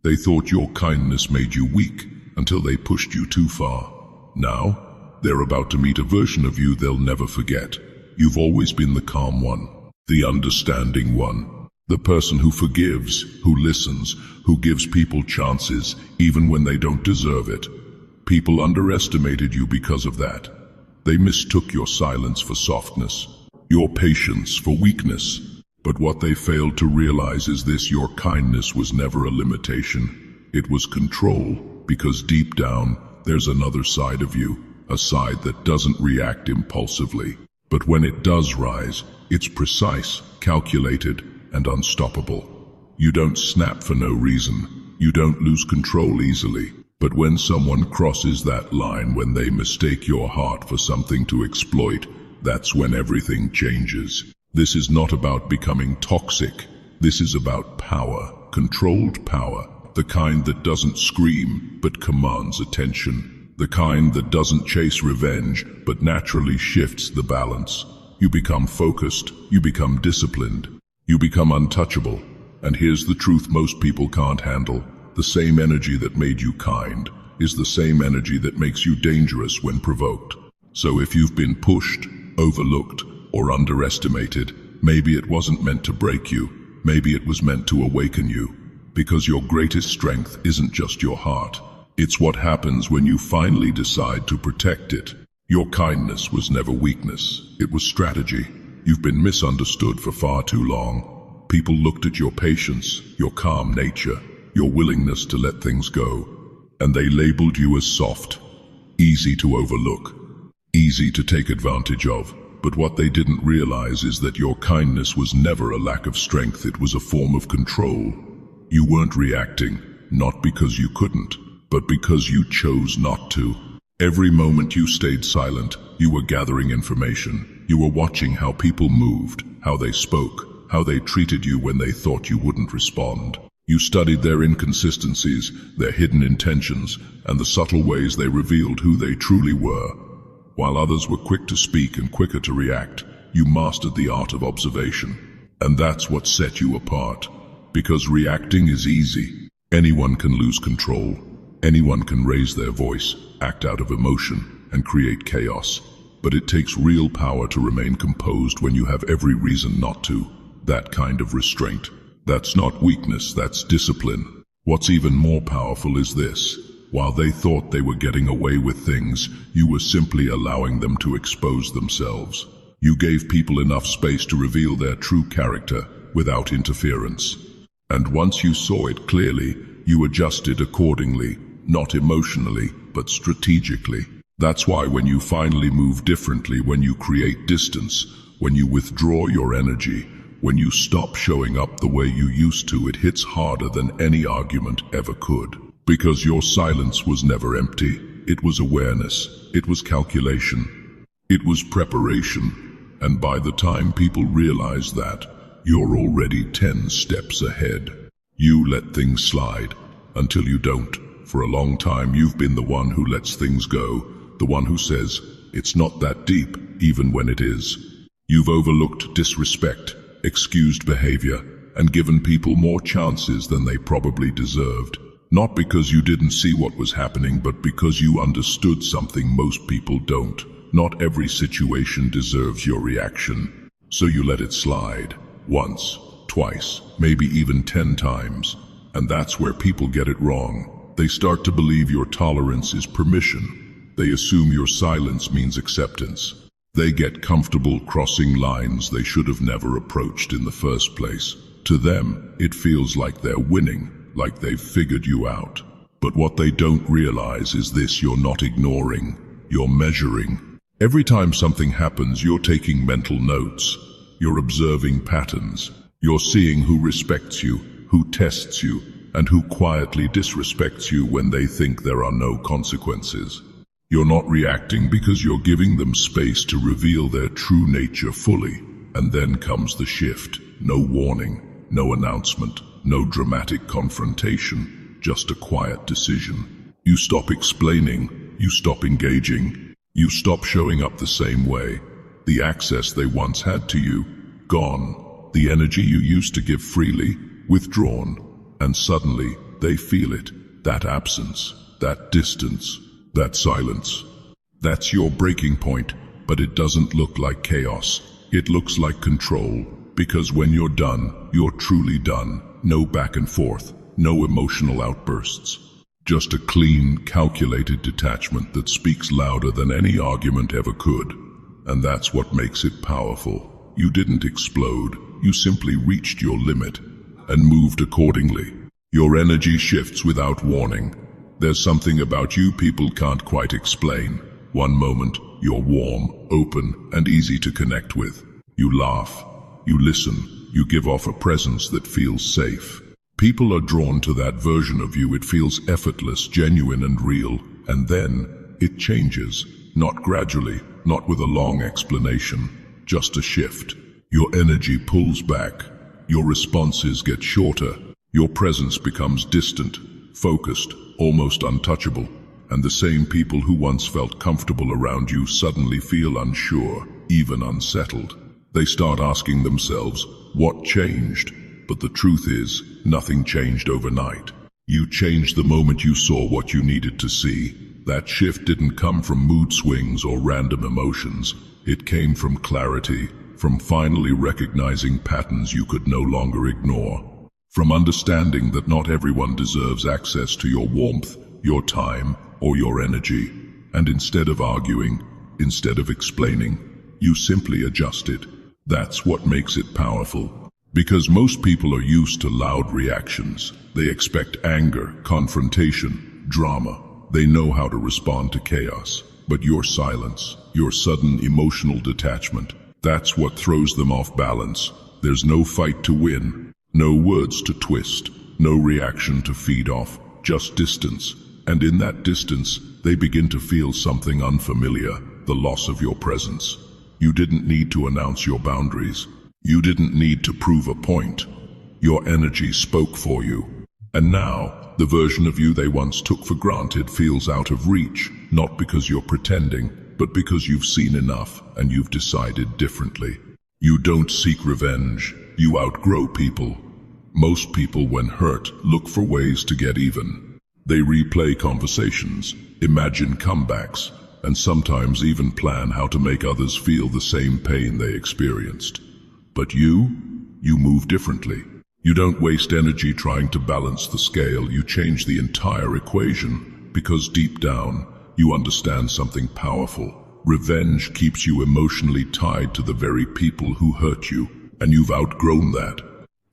They thought your kindness made you weak until they pushed you too far. Now, they're about to meet a version of you they'll never forget. You've always been the calm one, the understanding one, the person who forgives, who listens, who gives people chances even when they don't deserve it. People underestimated you because of that. They mistook your silence for softness, your patience for weakness. But what they failed to realize is this: your kindness was never a limitation. It was control, because deep down, there's another side of you, a side that doesn't react impulsively. But when it does rise, it's precise, calculated, and unstoppable. You don't snap for no reason. You don't lose control easily. But when someone crosses that line, when they mistake your heart for something to exploit, that's when everything changes. This is not about becoming toxic. This is about power, controlled power, the kind that doesn't scream but commands attention, the kind that doesn't chase revenge but naturally shifts the balance. You become focused, you become disciplined, you become untouchable. And here's the truth most people can't handle: the same energy that made you kind is the same energy that makes you dangerous when provoked. So if you've been pushed, overlooked, or underestimated, maybe it wasn't meant to break you. Maybe it was meant to awaken you. Because your greatest strength isn't just your heart. It's what happens when you finally decide to protect it. Your kindness was never weakness. It was strategy. You've been misunderstood for far too long. People looked at your patience, your calm nature, your willingness to let things go, and they labeled you as soft, easy to overlook, easy to take advantage of. But what they didn't realize is that your kindness was never a lack of strength. It was a form of control. You weren't reacting, not because you couldn't, but because you chose not to. Every moment you stayed silent, you were gathering information. You were watching how people moved, how they spoke, how they treated you when they thought you wouldn't respond. You studied their inconsistencies, their hidden intentions, and the subtle ways they revealed who they truly were. While others were quick to speak and quicker to react, you mastered the art of observation. And that's what set you apart. Because reacting is easy. Anyone can lose control. Anyone can raise their voice, act out of emotion, and create chaos. But it takes real power to remain composed when you have every reason not to. That kind of restraint. That's not weakness, that's discipline. What's even more powerful is this: while they thought they were getting away with things, you were simply allowing them to expose themselves. You gave people enough space to reveal their true character without interference. And once you saw it clearly, you adjusted accordingly, not emotionally, but strategically. That's why when you finally move differently, when you create distance, when you withdraw your energy, when you stop showing up the way you used to, it hits harder than any argument ever could. Because your silence was never empty. It was awareness. It was calculation. It was preparation. And by the time people realize that, you're already 10 steps ahead. You let things slide until you don't. For a long time, you've been the one who lets things go, the one who says, it's not that deep, even when it is. You've overlooked disrespect, excused behavior, and given people more chances than they probably deserved. Not because you didn't see what was happening, but because you understood something most people don't. Not every situation deserves your reaction. So you let it slide. Once, twice, maybe even 10 times. And that's where people get it wrong. They start to believe your tolerance is permission. They assume your silence means acceptance. They get comfortable crossing lines they should have never approached in the first place. To them, it feels like they're winning, like they've figured you out. But what they don't realize is this: you're not ignoring, you're measuring. Every time something happens, you're taking mental notes. You're observing patterns. You're seeing who respects you, who tests you, and who quietly disrespects you when they think there are no consequences. You're not reacting because you're giving them space to reveal their true nature fully. And then comes the shift. No warning, no announcement, no dramatic confrontation, just a quiet decision. You stop explaining, you stop engaging, you stop showing up the same way. The access they once had to you, gone. The energy you used to give freely, withdrawn. And suddenly, They feel it, that absence, that distance, that silence. That's your breaking point, but it doesn't look like chaos. It looks like control, because when you're done, you're truly done. No back and forth, no emotional outbursts. Just a clean, calculated detachment that speaks louder than any argument ever could. And that's what makes it powerful. You didn't explode, you simply reached your limit and moved accordingly. Your energy shifts without warning. There's something about you people can't quite explain. One moment, you're warm, open, and easy to connect with. You laugh, you listen, you give off a presence that feels safe. People are drawn to that version of you. It feels effortless, genuine, and real. And then it changes, not gradually, not with a long explanation, just a shift. Your energy pulls back. Your responses get shorter. Your presence becomes distant, focused, almost untouchable. And the same people who once felt comfortable around you suddenly feel unsure, even unsettled. They start asking themselves, what changed? But the truth is, nothing changed overnight. You changed the moment you saw what you needed to see. That shift didn't come from mood swings or random emotions. It came from clarity, from finally recognizing patterns you could no longer ignore. From understanding that not everyone deserves access to your warmth, your time, or your energy. And instead of arguing, instead of explaining, you simply adjust it. That's what makes it powerful. Because most people are used to loud reactions. They expect anger, confrontation, drama. They know how to respond to chaos. But your silence, your sudden emotional detachment, that's what throws them off balance. There's no fight to win, no words to twist, no reaction to feed off, just distance. And in that distance, they begin to feel something unfamiliar, the loss of your presence. You didn't need to announce your boundaries. You didn't need to prove a point. Your energy spoke for you. And now, the version of you they once took for granted feels out of reach, not because you're pretending, but because you've seen enough and you've decided differently. You don't seek revenge. You outgrow people. Most people, when hurt, look for ways to get even. They replay conversations, imagine comebacks, and sometimes even plan how to make others feel the same pain they experienced. But you move differently. You don't waste energy trying to balance the scale. You change the entire equation, because deep down, you understand something powerful. Revenge keeps you emotionally tied to the very people who hurt you, and you've outgrown that.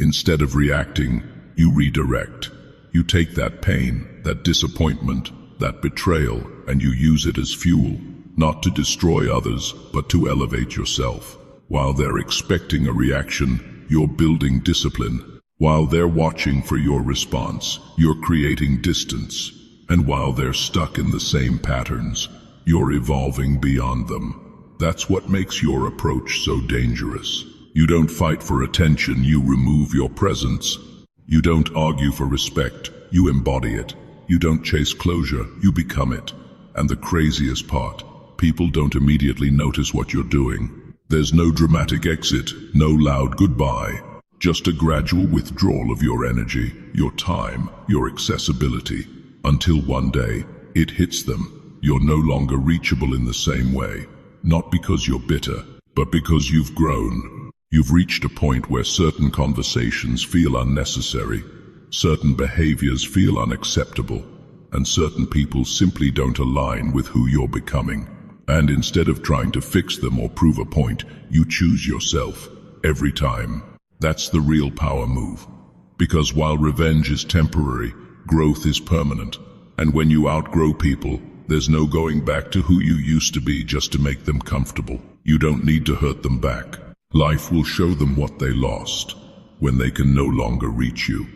Instead of reacting, you redirect. You take that pain, that disappointment, that betrayal, and you use it as fuel, not to destroy others, but to elevate yourself. While they're expecting a reaction, you're building discipline. While they're watching for your response, you're creating distance. And while they're stuck in the same patterns, you're evolving beyond them. That's what makes your approach so dangerous. You don't fight for attention, you remove your presence. You don't argue for respect, you embody it. You don't chase closure, you become it. And the craziest part, people don't immediately notice what you're doing. There's no dramatic exit, no loud goodbye, just a gradual withdrawal of your energy, your time, your accessibility, until one day, it hits them. You're no longer reachable in the same way, not because you're bitter, but because you've grown. You've reached a point where certain conversations feel unnecessary, certain behaviors feel unacceptable, and certain people simply don't align with who you're becoming. And instead of trying to fix them or prove a point, you choose yourself, every time. That's the real power move. Because while revenge is temporary, growth is permanent. And when you outgrow people, there's no going back to who you used to be just to make them comfortable. You don't need to hurt them back. Life will show them what they lost, when they can no longer reach you.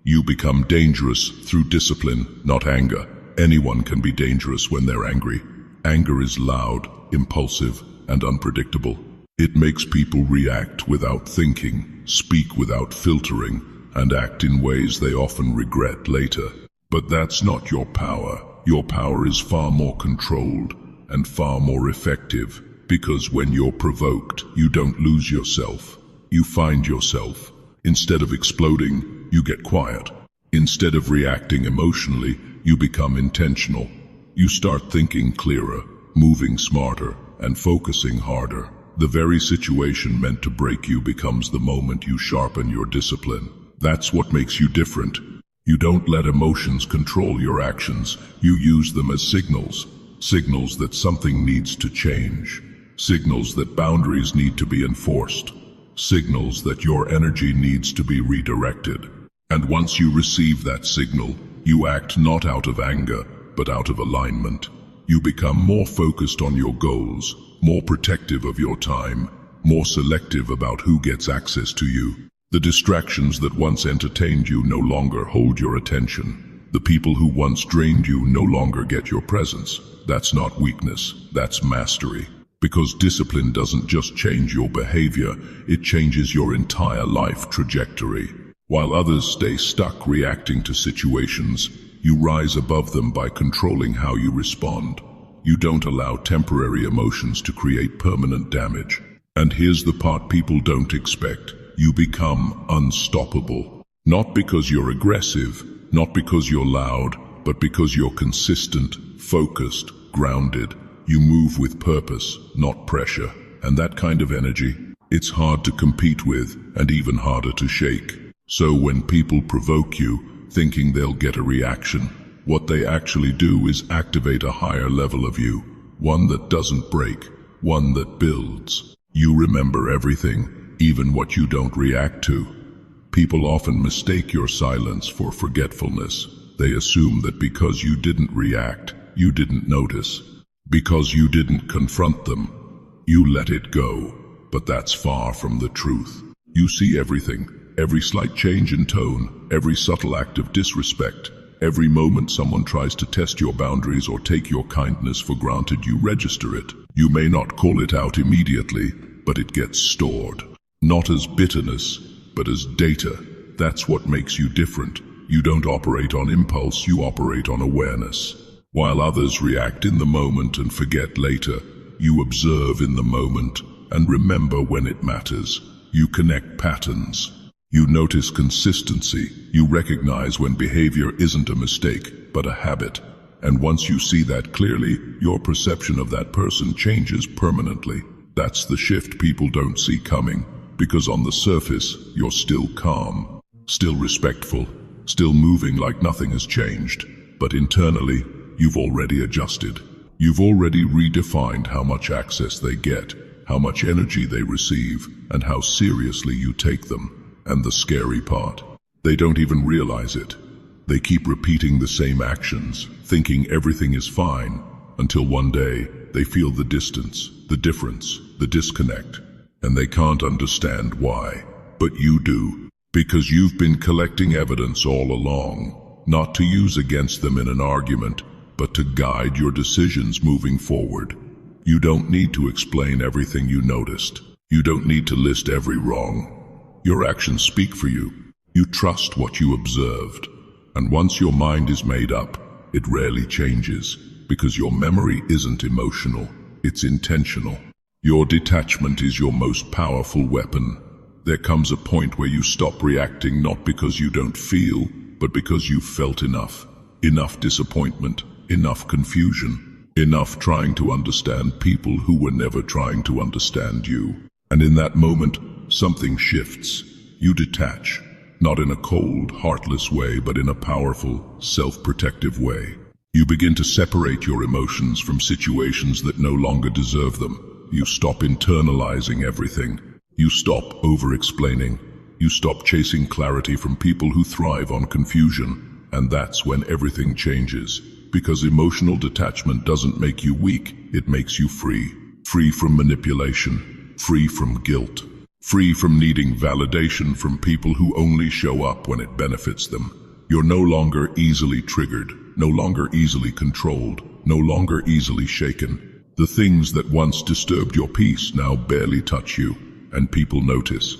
You become dangerous through discipline, not anger. Anyone can be dangerous when they're angry. Anger is loud, impulsive, and unpredictable. It makes people react without thinking, speak without filtering, and act in ways they often regret later. But that's not your power. Your power is far more controlled and far more effective, because when you're provoked, you don't lose yourself. You find yourself. Instead of exploding, you get quiet. Instead of reacting emotionally, you become intentional. You start thinking clearer, moving smarter, and focusing harder. The very situation meant to break you becomes the moment you sharpen your discipline. That's what makes you different. You don't let emotions control your actions. You use them as signals. Signals that something needs to change. Signals that boundaries need to be enforced. Signals that your energy needs to be redirected. And once you receive that signal, you act not out of anger, but out of alignment. You become more focused on your goals, more protective of your time, more selective about who gets access to you. The distractions that once entertained you no longer hold your attention. The people who once drained you no longer get your presence. That's not weakness, that's mastery. Because discipline doesn't just change your behavior, it changes your entire life trajectory. While others stay stuck reacting to situations, you rise above them by controlling how you respond. You don't allow temporary emotions to create permanent damage. And here's the part people don't expect. You become unstoppable. Not because you're aggressive, not because you're loud, but because you're consistent, focused, grounded. You move with purpose, not pressure. And that kind of energy, it's hard to compete with and even harder to shake. So when people provoke you, thinking they'll get a reaction, what they actually do is activate a higher level of you, one that doesn't break, one that builds. You remember everything, even what you don't react to. People often mistake your silence for forgetfulness. They assume that because you didn't react, you didn't notice. Because you didn't confront them, you let it go. But that's far from the truth. You see everything. Every slight change in tone, every subtle act of disrespect, every moment someone tries to test your boundaries or take your kindness for granted, you register it. You may not call it out immediately, but it gets stored. Not as bitterness, but as data. That's what makes you different. You don't operate on impulse, you operate on awareness. While others react in the moment and forget later, you observe in the moment and remember when it matters. You connect patterns. You notice consistency. You recognize when behavior isn't a mistake, but a habit. And once you see that clearly, your perception of that person changes permanently. That's the shift people don't see coming, because on the surface, you're still calm, still respectful, still moving like nothing has changed. But internally, you've already adjusted. You've already redefined how much access they get, how much energy they receive, and how seriously you take them. And the scary part, they don't even realize it. They keep repeating the same actions, thinking everything is fine, until one day they feel the distance, the difference, the disconnect, and they can't understand why. But you do, because you've been collecting evidence all along, not to use against them in an argument, but to guide your decisions moving forward. You don't need to explain everything you noticed. You don't need to list every wrong. Your actions speak for you. You trust what you observed. And once your mind is made up, it rarely changes, because your memory isn't emotional, it's intentional. Your detachment is your most powerful weapon. There comes a point where you stop reacting not because you don't feel, but because you've felt enough. Enough disappointment, enough confusion, enough trying to understand people who were never trying to understand you. And in that moment, something shifts. You detach, not in a cold, heartless way, but in a powerful, self-protective way. You begin to separate your emotions from situations that no longer deserve them. You stop internalizing everything. You stop over-explaining. You stop chasing clarity from people who thrive on confusion. And that's when everything changes. Because emotional detachment doesn't make you weak, it makes you free. Free from manipulation. Free from guilt. Free from needing validation from people who only show up when it benefits them. You're no longer easily triggered, no longer easily controlled, no longer easily shaken. The things that once disturbed your peace now barely touch you, and people notice.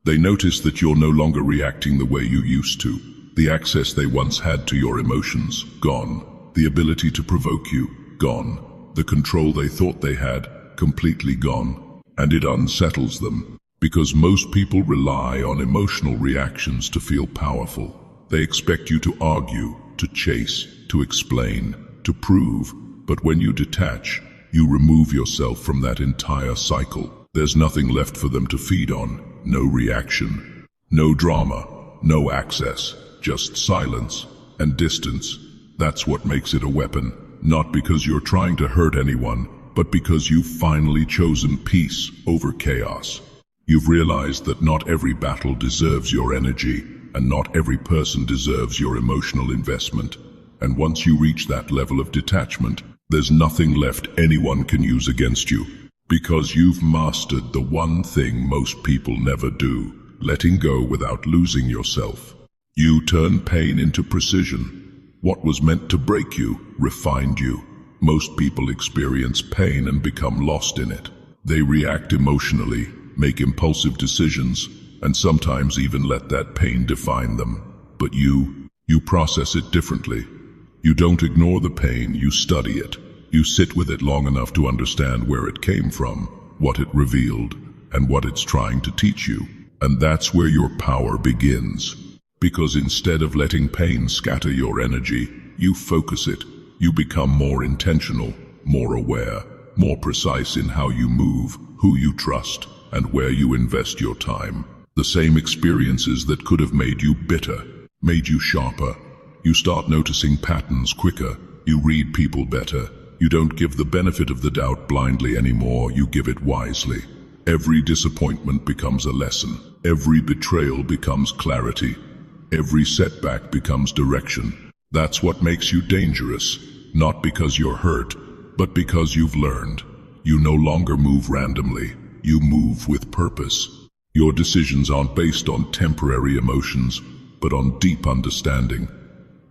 They notice that you're no longer reacting the way you used to. The access they once had to your emotions, gone. The ability to provoke you, gone. The control they thought they had, completely gone. And it unsettles them. Because most people rely on emotional reactions to feel powerful. They expect you to argue, to chase, to explain, to prove, but when you detach, you remove yourself from that entire cycle. There's nothing left for them to feed on, no reaction, no drama, no access, just silence and distance. That's what makes it a weapon, not because you're trying to hurt anyone, but because you've finally chosen peace over chaos. You've realized that not every battle deserves your energy, and not every person deserves your emotional investment. And once you reach that level of detachment, there's nothing left anyone can use against you, because you've mastered the one thing most people never do, letting go without losing yourself. You turn pain into precision. What was meant to break you, refined you. Most people experience pain and become lost in it. They react emotionally, make impulsive decisions, and sometimes even let that pain define them. But you process it differently. You don't ignore the pain, you study it. You sit with it long enough to understand where it came from, what it revealed, and what it's trying to teach you. And that's where your power begins. Because instead of letting pain scatter your energy, you focus it. You become more intentional, more aware, more precise in how you move, who you trust, and where you invest your time. The same experiences that could have made you bitter, made you sharper. You start noticing patterns quicker. You read people better. You don't give the benefit of the doubt blindly anymore. You give it wisely. Every disappointment becomes a lesson. Every betrayal becomes clarity. Every setback becomes direction. That's what makes you dangerous, not because you're hurt, but because you've learned. You no longer move randomly. You move with purpose. Your decisions aren't based on temporary emotions, but on deep understanding.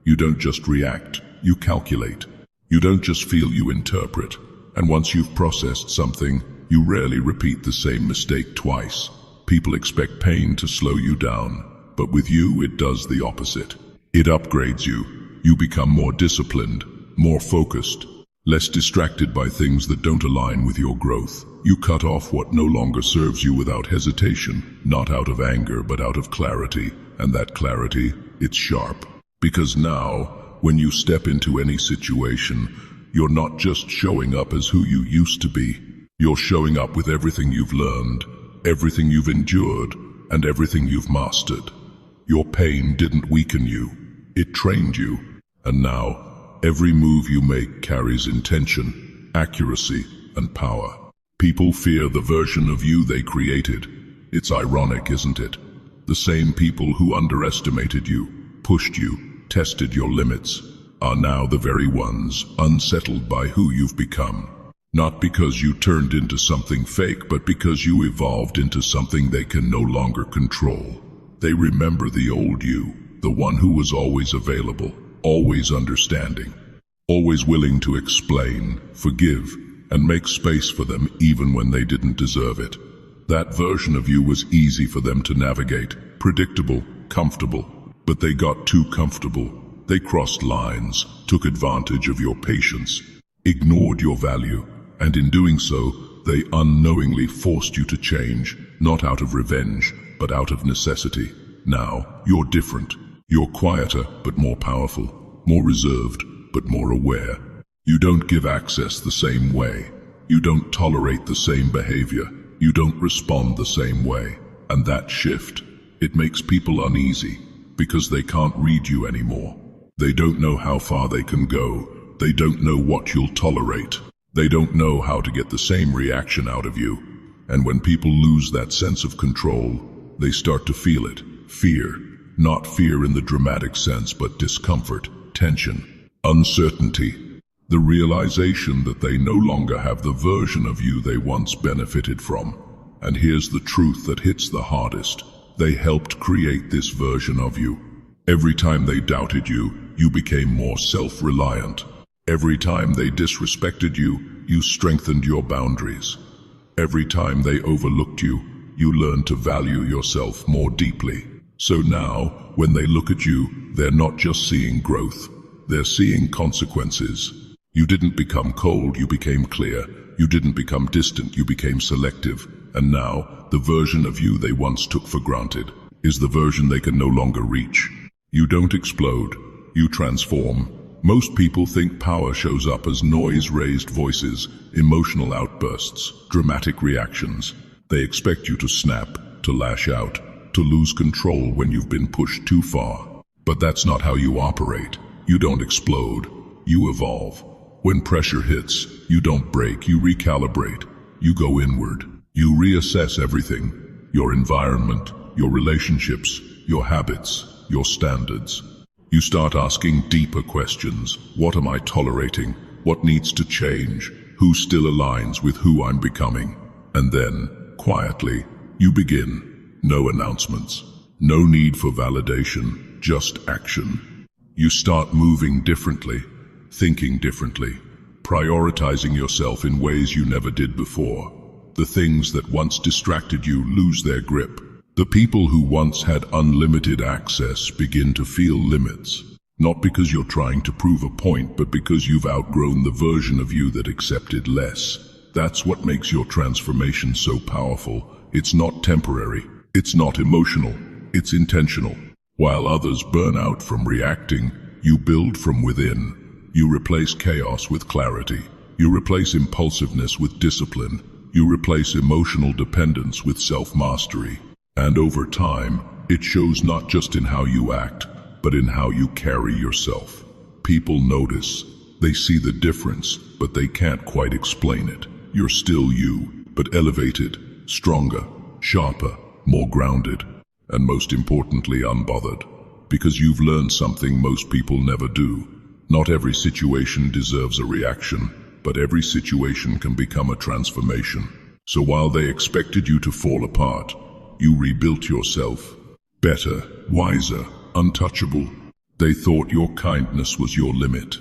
You don't just react, you calculate. You don't just feel, you interpret. And once you've processed something, you rarely repeat the same mistake twice. People expect pain to slow you down. But with you, it does the opposite. It upgrades you. You become more disciplined, more focused, less distracted by things that don't align with your growth. You cut off what no longer serves you without hesitation, not out of anger, but out of clarity. And that clarity, it's sharp. Because now, when you step into any situation, you're not just showing up as who you used to be. You're showing up with everything you've learned, everything you've endured, and everything you've mastered. Your pain didn't weaken you, it trained you. And now, every move you make carries intention, accuracy, and power. People fear the version of you they created. It's ironic, isn't it? The same people who underestimated you, pushed you, tested your limits, are now the very ones unsettled by who you've become. Not because you turned into something fake, but because you evolved into something they can no longer control. They remember the old you, the one who was always available, always understanding, always willing to explain, forgive, and make space for them even when they didn't deserve it. That version of you was easy for them to navigate, predictable, comfortable, but they got too comfortable. They crossed lines, took advantage of your patience, ignored your value, and in doing so, they unknowingly forced you to change, not out of revenge, but out of necessity. Now, you're different. You're quieter, but more powerful, more reserved, but more aware. You don't give access the same way. You don't tolerate the same behavior. You don't respond the same way. And that shift, it makes people uneasy, because they can't read you anymore. They don't know how far they can go. They don't know what you'll tolerate. They don't know how to get the same reaction out of you. And when people lose that sense of control, they start to feel it. Fear. Not fear in the dramatic sense, but discomfort, tension, uncertainty. The realization that they no longer have the version of you they once benefited from. And here's the truth that hits the hardest. They helped create this version of you. Every time they doubted you, you became more self-reliant. Every time they disrespected you, you strengthened your boundaries. Every time they overlooked you, you learned to value yourself more deeply. So now, when they look at you, they're not just seeing growth, they're seeing consequences. You didn't become cold, you became clear. You didn't become distant, you became selective. And now, the version of you they once took for granted is the version they can no longer reach. You don't explode. You transform. Most people think power shows up as noise, raised voices, emotional outbursts, dramatic reactions. They expect you to snap, to lash out, to lose control when you've been pushed too far. But that's not how you operate. You don't explode. You evolve. When pressure hits, you don't break, you recalibrate. You go inward. You reassess everything. Your environment, your relationships, your habits, your standards. You start asking deeper questions. What am I tolerating? What needs to change? Who still aligns with who I'm becoming? And then, quietly, you begin. No announcements. No need for validation, just action. You start moving differently, thinking differently, prioritizing yourself in ways you never did before. The things that once distracted you lose their grip. The people who once had unlimited access begin to feel limits. Not because you're trying to prove a point, but because you've outgrown the version of you that accepted less. That's what makes your transformation so powerful. It's not temporary. It's not emotional. It's intentional. While others burn out from reacting, you build from within. You replace chaos with clarity. You replace impulsiveness with discipline. You replace emotional dependence with self-mastery. And over time, it shows not just in how you act, but in how you carry yourself. People notice. They see the difference, but they can't quite explain it. You're still you, but elevated, stronger, sharper, more grounded, and most importantly, unbothered. Because you've learned something most people never do. Not every situation deserves a reaction, but every situation can become a transformation. So while they expected you to fall apart, you rebuilt yourself. Better, wiser, untouchable. They thought your kindness was your limit.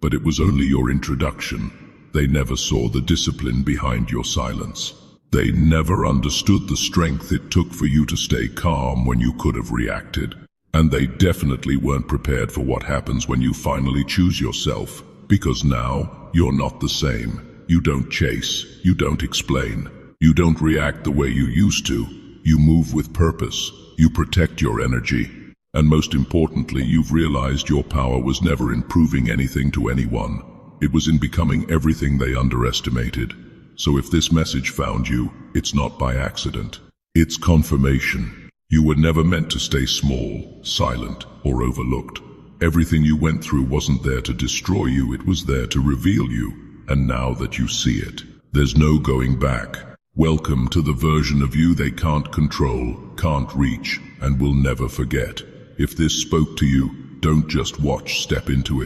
But it was only your introduction. They never saw the discipline behind your silence. They never understood the strength it took for you to stay calm when you could have reacted. And they definitely weren't prepared for what happens when you finally choose yourself. Because now, you're not the same. You don't chase. You don't explain. You don't react the way you used to. You move with purpose. You protect your energy. And most importantly, you've realized your power was never in proving anything to anyone. It was in becoming everything they underestimated. So if this message found you, it's not by accident. It's confirmation. You were never meant to stay small, silent, or overlooked. Everything you went through wasn't there to destroy you, it was there to reveal you. And now that you see it, there's no going back. Welcome to the version of you they can't control, can't reach, and will never forget. If this spoke to you, don't just watch, step into it.